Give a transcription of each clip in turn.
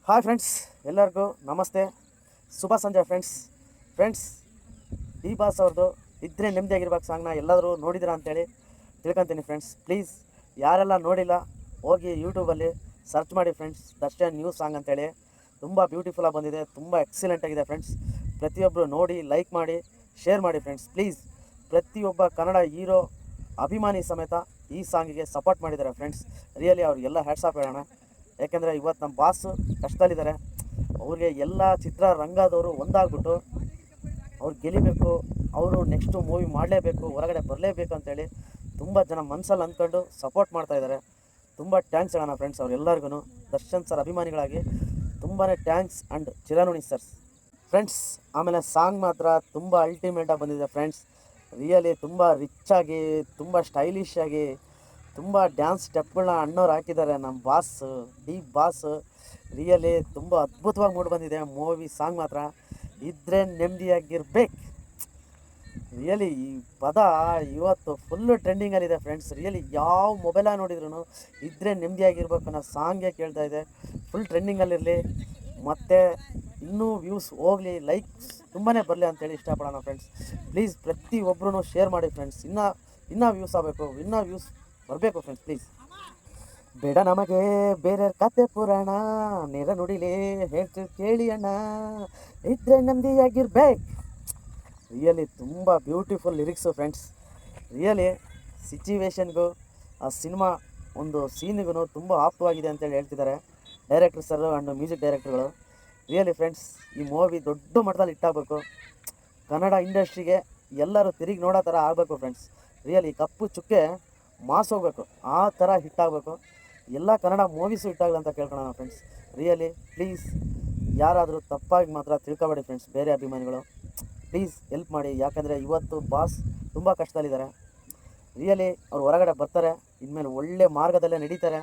Hi friends, ಎಲ್ಲರಿಗೂ ನಮಸ್ತೆ, ಶುಭ ಸಂಜೆ ಫ್ರೆಂಡ್ಸ್. ಡಿ ಬಾಸ್ ಅವ್ರದ್ದು ಇದ್ರೆ ನೆಮ್ಮದಿಯಾಗಿರ್ಬೇಕು ಸಾಂಗ್ನ ಎಲ್ಲರೂ ನೋಡಿದಿರಾ ಅಂತೇಳಿ ತಿಳ್ಕೊತೀನಿ ಫ್ರೆಂಡ್ಸ್. ಪ್ಲೀಸ್ ಯಾರೆಲ್ಲ ನೋಡಿಲ್ಲ ಹೋಗಿ ಯೂಟ್ಯೂಬಲ್ಲಿ ಸರ್ಚ್ ಮಾಡಿ ಫ್ರೆಂಡ್ಸ್. ದರ್ಶನ್ ನ್ಯೂ ಸಾಂಗ್ ಅಂತೇಳಿ ತುಂಬ ಬ್ಯೂಟಿಫುಲ್ಲಾಗಿ ಬಂದಿದೆ, ತುಂಬ ಎಕ್ಸಲೆಂಟಾಗಿದೆ ಫ್ರೆಂಡ್ಸ್. ಪ್ರತಿಯೊಬ್ಬರು ನೋಡಿ, ಲೈಕ್ ಮಾಡಿ, ಶೇರ್ ಮಾಡಿ ಫ್ರೆಂಡ್ಸ್. ಪ್ಲೀಸ್ ಪ್ರತಿಯೊಬ್ಬ ಕನ್ನಡ ಹೀರೋ ಅಭಿಮಾನಿ ಸಮೇತ ಈ ಸಾಂಗಿಗೆ ಸಪೋರ್ಟ್ ಮಾಡಿದ್ದಾರೆ ಫ್ರೆಂಡ್ಸ್. ರಿಯಲಿ ಅವ್ರಿಗೆಲ್ಲ ಹ್ಯಾಟ್ಸ್ ಆಫ್ ಹೇಳೋಣ. ಯಾಕೆಂದರೆ ಇವತ್ತು ನಮ್ಮ ಬಾಸು ಕಷ್ಟದಲ್ಲಿದ್ದಾರೆ. ಅವ್ರಿಗೆ ಎಲ್ಲ ಚಿತ್ರರಂಗದವರು ಒಂದಾಗ್ಬಿಟ್ಟು ಅವ್ರು ಗೆಲ್ಲಿಬೇಕು, ಅವರು ನೆಕ್ಸ್ಟು ಮೂವಿ ಮಾಡಲೇಬೇಕು, ಹೊರಗಡೆ ಬರಲೇಬೇಕು ಅಂತೇಳಿ ತುಂಬ ಜನ ಮನಸ್ಸಲ್ಲಿ ಅಂದ್ಕೊಂಡು ಸಪೋರ್ಟ್ ಮಾಡ್ತಾಯಿದ್ದಾರೆ. ತುಂಬ ಟ್ಯಾಂಕ್ಸ್ ಹೇಳೋಣ ಫ್ರೆಂಡ್ಸ್ ಅವ್ರೆಲ್ಲರಿಗೂ. ದರ್ಶನ್ ಸರ್ ಅಭಿಮಾನಿಗಳಾಗಿ ತುಂಬಾ ಟ್ಯಾಂಕ್ಸ್ ಆ್ಯಂಡ್ ಚಿರನುಣಿ ಸರ್ಸ್ ಫ್ರೆಂಡ್ಸ್. ಆಮೇಲೆ ಸಾಂಗ್ ಮಾತ್ರ ತುಂಬ ಅಲ್ಟಿಮೇಟಾಗಿ ಬಂದಿದೆ ಫ್ರೆಂಡ್ಸ್. ರಿಯಲಿ ತುಂಬ ರಿಚ್ಚಾಗಿ, ತುಂಬ ಸ್ಟೈಲಿಶ್ ಆಗಿ, ತುಂಬ ಡ್ಯಾನ್ಸ್ ಸ್ಟೆಪ್ಗಳನ್ನ ಅಣ್ಣವ್ರು ಹಾಕಿದ್ದಾರೆ ನಮ್ಮ ಬಾಸ್, ಡಿ ಬಾಸ್. ರಿಯಲಿ ತುಂಬ ಅದ್ಭುತವಾಗಿ ಮೂಡಿ ಬಂದಿದೆ ಮೂವಿ ಸಾಂಗ್ ಮಾತ್ರ. ಇದ್ರೆ ನೆಮ್ಮದಿಯಾಗಿರ್ಬೇಕು. ರಿಯಲಿ ಈ ಪದ ಇವತ್ತು ಫುಲ್ಲು ಟ್ರೆಂಡಿಂಗಲ್ಲಿದೆ ಫ್ರೆಂಡ್ಸ್. ರಿಯಲಿ ಯಾವ ಮೊಬೈಲಾಗಿ ನೋಡಿದ್ರು ಇದ್ರೆ ನೆಮ್ಮದಿಯಾಗಿರ್ಬೇಕು ಅನ್ನೋ ಸಾಂಗೇ ಕೇಳ್ತಾ ಇದೆ. ಫುಲ್ ಟ್ರೆಂಡಿಂಗಲ್ಲಿರಲಿ, ಮತ್ತು ಇನ್ನೂ ವ್ಯೂಸ್ ಹೋಗಲಿ, ಲೈಕ್ಸ್ ತುಂಬಾ ಬರಲಿ ಅಂತೇಳಿ ಇಷ್ಟಪಡೋಣ ಫ್ರೆಂಡ್ಸ್. ಪ್ಲೀಸ್ ಪ್ರತಿಯೊಬ್ಬರೂ ಶೇರ್ ಮಾಡಿ ಫ್ರೆಂಡ್ಸ್. ಇನ್ನೂ ವ್ಯೂಸ್ ಆಗಬೇಕು, ಇನ್ನೂ ವ್ಯೂಸ್ ಬರಬೇಕು ಫ್ರೆಂಡ್ಸ್. ಪ್ಲೀಸ್ ಬೇಡ ನಮಗೆ ಬೇರೆ ಕತೆ ಪುರಾಣ, ನೇರ ನುಡಿಲೇ ಹೇಳ್ತೀವಿ ಕೇಳಿ ಅಣ್ಣ, ಇದ್ರೆ ನೆಮ್ಮದಿಯಾಗಿರ್ಬೇಕು. ರಿಯಲಿ ತುಂಬ ಬ್ಯೂಟಿಫುಲ್ ಲಿರಿಕ್ಸು ಫ್ರೆಂಡ್ಸ್. ರಿಯಲಿ ಸಿಚುವೇಶನ್ಗೂ ಆ ಸಿನಿಮಾ ಒಂದು ಸೀನಿಗೂ ತುಂಬ ಆಪ್ತವಾಗಿದೆ ಅಂತೇಳಿ ಹೇಳ್ತಿದ್ದಾರೆ ಡೈರೆಕ್ಟರ್ ಸರ್ ಆ್ಯಂಡ್ ಮ್ಯೂಸಿಕ್ ಡೈರೆಕ್ಟರ್ಗಳು. ರಿಯಲಿ ಫ್ರೆಂಡ್ಸ್, ಈ ಮೂವಿ ದೊಡ್ಡ ಮಟ್ಟದಲ್ಲಿ ಹಿಟ್ಟಾಗಬೇಕು. ಕನ್ನಡ ಇಂಡಸ್ಟ್ರಿಗೆ ಎಲ್ಲರೂ ತಿರುಗಿ ನೋಡೋ ಥರ ಆಗಬೇಕು ಫ್ರೆಂಡ್ಸ್. ರಿಯಲಿ ಕಪ್ಪು ಚುಕ್ಕೆ ಮಾಸ್ ಹೋಗ್ಬೇಕು, ಆ ಥರ ಹಿಟ್ಟಾಗಬೇಕು. ಎಲ್ಲ ಕನ್ನಡ ಮೂವೀಸು ಹಿಟ್ಟಾಗಲ್ಲ ಅಂತ ಕೇಳ್ಕೊಳ್ಳೋಣ ಫ್ರೆಂಡ್ಸ್. ರಿಯಲಿ ಪ್ಲೀಸ್ ಯಾರಾದರೂ ತಪ್ಪಾಗಿ ಮಾತ್ರ ತಿಳ್ಕೊಬೇಡಿ ಫ್ರೆಂಡ್ಸ್. ಬೇರೆ ಅಭಿಮಾನಿಗಳು ಪ್ಲೀಸ್ ಹೆಲ್ಪ್ ಮಾಡಿ. ಯಾಕಂದರೆ ಇವತ್ತು ಬಾಸ್ ತುಂಬ ಕಷ್ಟದಲ್ಲಿದ್ದಾರೆ. ರಿಯಲಿ ಅವ್ರು ಹೊರಗಡೆ ಬರ್ತಾರೆ, ಇನ್ಮೇಲೆ ಒಳ್ಳೆ ಮಾರ್ಗದಲ್ಲೇ ನಡೀತಾರೆ.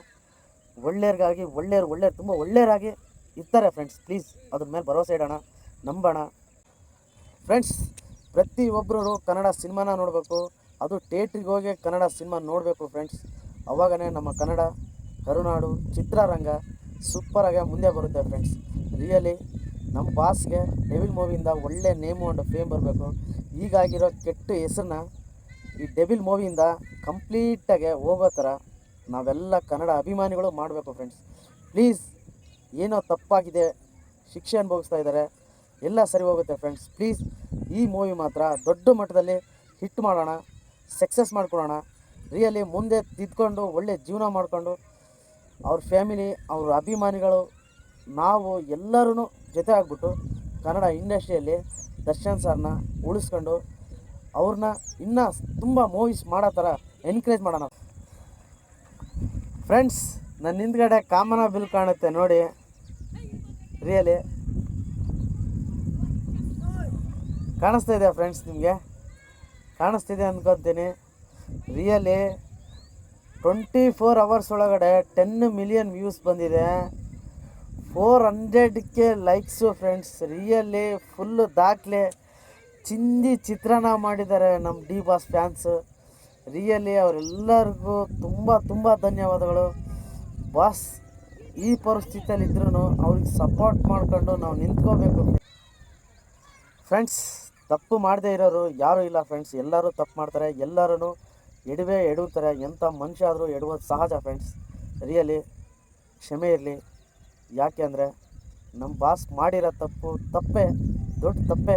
ಒಳ್ಳೆಯರು ತುಂಬ ಒಳ್ಳೆಯರಾಗಿ ಇರ್ತಾರೆ ಫ್ರೆಂಡ್ಸ್. ಪ್ಲೀಸ್ ಅದ್ರ ಮೇಲೆ ಭರವಸೆ ಇಡೋಣ, ನಂಬೋಣ ಫ್ರೆಂಡ್ಸ್. ಪ್ರತಿಯೊಬ್ಬರು ಕನ್ನಡ ಸಿನಿಮಾನ ನೋಡಬೇಕು, ಅದು ಥಿಯೇಟ್ರಿಗೆ ಹೋಗಿ ಕನ್ನಡ ಸಿನಿಮಾ ನೋಡಬೇಕು ಫ್ರೆಂಡ್ಸ್. ಅವಾಗನೇ ನಮ್ಮ ಕನ್ನಡ ಕರುನಾಡು ಚಿತ್ರರಂಗ ಸೂಪರಾಗಿ ಮುಂದೆ ಬರುತ್ತೆ ಫ್ರೆಂಡ್ಸ್. ರಿಯಲಿ ನಮ್ಮ ಬಾಸ್ಗೆ ಡೆವಿಲ್ ಮೂವಿಯಿಂದ ಒಳ್ಳೆ ನೇಮು ಆ್ಯಂಡ್ ಫೇಮ್ ಬರಬೇಕು. ಈಗಾಗಿರೋ ಕೆಟ್ಟ ಹೆಸರನ್ನ ಈ ಡೆವಿಲ್ ಮೂವಿಯಿಂದ ಕಂಪ್ಲೀಟಾಗಿ ಹೋಗೋ ಥರ ನಾವೆಲ್ಲ ಕನ್ನಡ ಅಭಿಮಾನಿಗಳು ಮಾಡಬೇಕು ಫ್ರೆಂಡ್ಸ್. ಪ್ಲೀಸ್ ಏನೋ ತಪ್ಪಾಗಿದೆ, ಶಿಕ್ಷೆ ಅನುಭವಿಸ್ತಾ ಇದ್ದಾರೆ, ಎಲ್ಲ ಸರಿ ಹೋಗುತ್ತೆ ಫ್ರೆಂಡ್ಸ್. ಪ್ಲೀಸ್ ಈ ಮೂವಿ ಮಾತ್ರ ದೊಡ್ಡ ಮಟ್ಟದಲ್ಲಿ ಹಿಟ್ ಮಾಡೋಣ, ಸಕ್ಸಸ್ ಮಾಡ್ಕೊಳ್ಳೋಣ. ರಿಯಲಿ ಮುಂದೆ ತಿದ್ಕೊಂಡು ಒಳ್ಳೆ ಜೀವನ ಮಾಡಿಕೊಂಡು ಅವ್ರ ಫ್ಯಾಮಿಲಿ, ಅವ್ರ ಅಭಿಮಾನಿಗಳು, ನಾವು ಎಲ್ಲರೂ ಜೊತೆ ಆಗ್ಬಿಟ್ಟು ಕನ್ನಡ ಇಂಡಸ್ಟ್ರಿಯಲ್ಲಿ ದರ್ಶನ್ ಸರ್ನ ಉಳಿಸ್ಕೊಂಡು ಅವ್ರನ್ನ ಇನ್ನೂ ತುಂಬ ಮೂವೀಸ್ ಮಾಡೋ ಥರ ಎನ್ಕರೇಜ್ ಮಾಡೋಣ ಫ್ರೆಂಡ್ಸ್. ನನ್ನ ಹಿಂದ್ಗಡೆ ಕಾಮನ ಬಿಲ್ ಕಾಣುತ್ತೆ ನೋಡಿ. ರಿಯಲಿ ಕಾಣಿಸ್ತಾ ಇದೆ ಫ್ರೆಂಡ್ಸ್, ನಿಮಗೆ ಕಾಣಿಸ್ತಿದೆ ಅಂದ್ಕೊತೀನಿ. ರಿಯಲಿ 24 hours ಒಳಗಡೆ 10 million ವ್ಯೂಸ್ ಬಂದಿದೆ, 400K likes friends. Really full ದಾಖಲೆ ಚಿಂದಿ ಚಿತ್ರಣ ಮಾಡಿದ್ದಾರೆ ನಮ್ಮ ಡಿ ಬಾಸ್ ಫ್ಯಾನ್ಸು. ರಿಯಲಿ ಅವರೆಲ್ಲರಿಗೂ ತುಂಬ ಧನ್ಯವಾದಗಳು ಬಾಸ್. ಈ ಪರಿಸ್ಥಿತಿಯಲ್ಲಿ ಇದ್ರೂ ಅವ್ರಿಗೆ ಸಪೋರ್ಟ್ ಮಾಡಿಕೊಂಡು ನಾವು ನಿಂತ್ಕೋಬೇಕು ಫ್ರೆಂಡ್ಸ್. ತಪ್ಪು ಮಾಡದೇ ಇರೋರು ಯಾರೂ ಇಲ್ಲ ಫ್ರೆಂಡ್ಸ್. ಎಲ್ಲರೂ ತಪ್ಪು ಮಾಡ್ತಾರೆ, ಎಲ್ಲರೂ ಎಡುತ್ತಾರೆ. ಎಂಥ ಮನುಷ್ಯ ಆದರೂ ಎಡುವುದು ಸಹಜ ಫ್ರೆಂಡ್ಸ್. ರಿಯಲಿ ಕ್ಷಮೆ ಇರಲಿ. ಯಾಕೆ ಅಂದರೆ ನಮ್ಮ ಬಾಸ್ ಮಾಡಿರೋ ತಪ್ಪೇ ದೊಡ್ಡ ತಪ್ಪೇ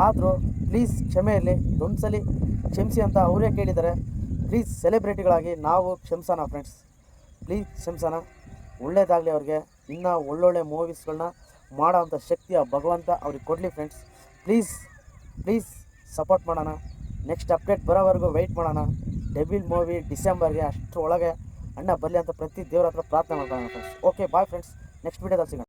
ಆದರೂ ಪ್ಲೀಸ್ ಕ್ಷಮೆ ಇರಲಿ. ಒಂದು ಸಲ ಕ್ಷಮಿಸಿ ಅಂತ ಅವರೇ ಕೇಳಿದ್ದಾರೆ. ಪ್ಲೀಸ್ ಸೆಲೆಬ್ರಿಟಿಗಳಾಗಿ ನಾವು ಕ್ಷಮಿಸೋಣ ಫ್ರೆಂಡ್ಸ್. ಪ್ಲೀಸ್ ಕ್ಷಮಿಸೋಣ. ಒಳ್ಳೇದಾಗಲಿ ಅವ್ರಿಗೆ. ಇನ್ನೂ ಒಳ್ಳೊಳ್ಳೆ ಮೂವೀಸ್ಗಳನ್ನ ಮಾಡೋ ಅಂಥ ಶಕ್ತಿ ಆ ಭಗವಂತ ಅವ್ರಿಗೆ ಕೊಡಲಿ ಫ್ರೆಂಡ್ಸ್. ಪ್ಲೀಸ್ ಸಪೋರ್ಟ್ ಮಾಡೋಣ. ನೆಕ್ಸ್ಟ್ ಅಪ್ಡೇಟ್ ಬರೋವರೆಗೂ ವೆಯ್ಟ್ ಮಾಡೋಣ. ಡೆವಿಲ್ ಮೂವಿ ಡಿಸೆಂಬರ್ಗೆ ಅಷ್ಟರೊಳಗೆ ಅಣ್ಣ ಬರಲಿ ಅಂತ ಪ್ರತಿ ದೇವ್ರ ಹತ್ರ ಪ್ರಾರ್ಥನೆ ಮಾಡ್ಕೊಳ್ಳೋಣ friends. Okay bye friends, next ವೀಡಿಯೋದಲ್ಲಿ ಸಿಗೋಣ.